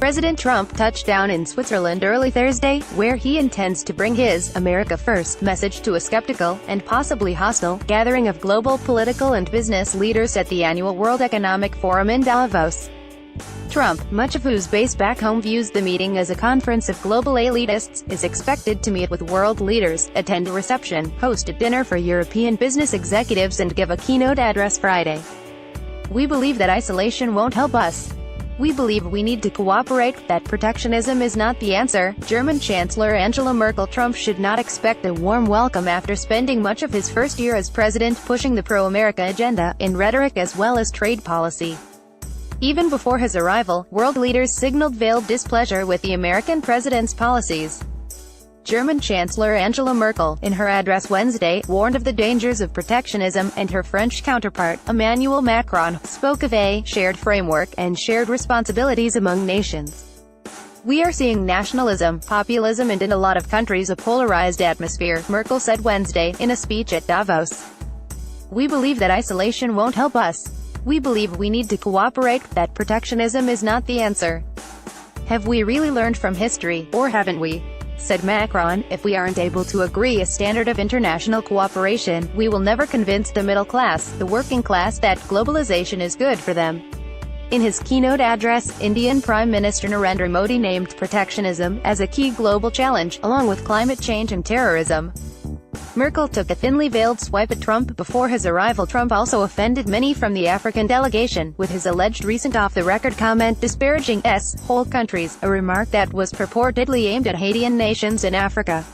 President Trump touched down in Switzerland early Thursday, where he intends to bring his "America First" message to a skeptical, and possibly hostile, gathering of global political and business leaders at the annual World Economic Forum in Davos. Trump, much of whose base back home views the meeting as a conference of global elitists, is expected to meet with world leaders, attend a reception, host a dinner for European business executives and give a keynote address Friday. "We believe that isolation won't help us. We believe we need to cooperate, that protectionism is not the answer." German Chancellor Angela Merkel. Trump should not expect a warm welcome after spending much of his first year as president pushing the pro-America agenda, in rhetoric as well as trade policy. Even before his arrival, world leaders signaled veiled displeasure with the American president's policies. German Chancellor Angela Merkel, in her address Wednesday, warned of the dangers of protectionism, and her French counterpart, Emmanuel Macron, spoke of a shared framework and shared responsibilities among nations. "We are seeing nationalism, populism and in a lot of countries a polarized atmosphere," Merkel said Wednesday, in a speech at Davos. "We believe that isolation won't help us. We believe we need to cooperate, that protectionism is not the answer. Have we really learned from history, or haven't we?" said Macron. "If we aren't able to agree a standard of international cooperation, we will never convince the middle class, the working class, that globalization is good for them." In his keynote address, Indian Prime Minister Narendra Modi named protectionism as a key global challenge, along with climate change and terrorism. Merkel took a thinly veiled swipe at Trump before his arrival. Trump also offended many from the African delegation, with his alleged recent off-the-record comment disparaging whole countries, a remark that was purportedly aimed at Haitian nations in Africa.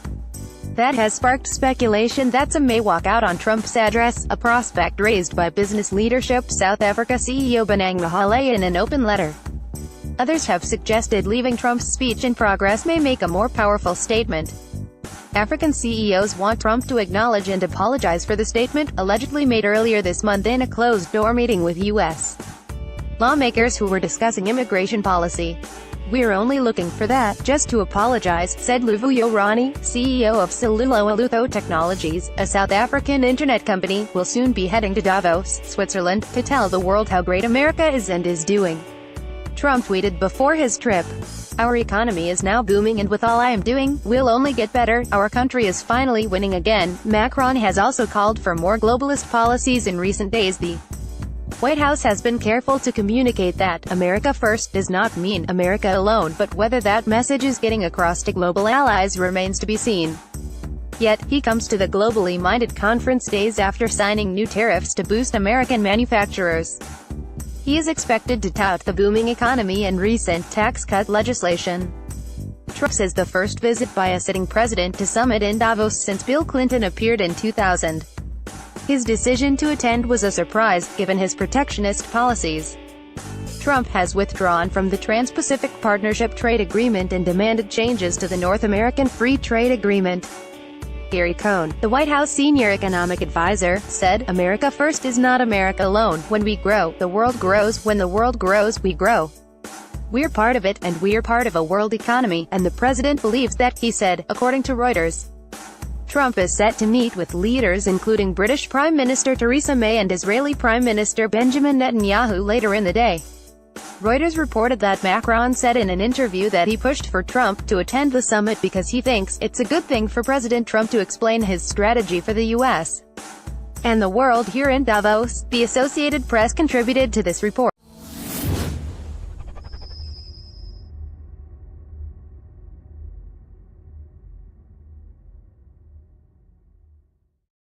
That has sparked speculation that some may walk out on Trump's address, a prospect raised by business leadership. South Africa CEO Bonang Mahala in an open letter. Others have suggested leaving Trump's speech in progress may make a more powerful statement. African CEOs want Trump to acknowledge and apologize for the statement, allegedly made earlier this month in a closed-door meeting with U.S. lawmakers who were discussing immigration policy. "We're only looking for that, just to apologize," said Luvuyo Rani, CEO of Silulualutho Technologies, a South African internet company, will soon be heading to Davos, Switzerland, to tell the world how great America is and is doing. Trump tweeted before his trip, "Our economy is now booming and with all I am doing, we'll only get better. Our country is finally winning again." Macron has also called for more globalist policies in recent days. The White House has been careful to communicate that "America First" does not mean America alone, but whether that message is getting across to global allies remains to be seen. Yet, he comes to the globally minded conference days after signing new tariffs to boost American manufacturers. He is expected to tout the booming economy and recent tax cut legislation. Trump says the first visit by a sitting president to summit in Davos since Bill Clinton appeared in 2000. His decision to attend was a surprise, given his protectionist policies. Trump has withdrawn from the Trans-Pacific Partnership Trade Agreement and demanded changes to the North American Free Trade Agreement. Gary Cohn, the White House senior economic advisor, said, "America First is not America alone. When we grow, the world grows. When the world grows, we grow. We're part of it, and we're part of a world economy, and the president believes that," he said, according to Reuters. Trump is set to meet with leaders including British Prime Minister Theresa May and Israeli Prime Minister Benjamin Netanyahu later in the day. Reuters reported that Macron said in an interview that he pushed for Trump to attend the summit because he thinks it's a good thing for President Trump to explain his strategy for the U.S. and the world here in Davos. The Associated Press contributed to this report.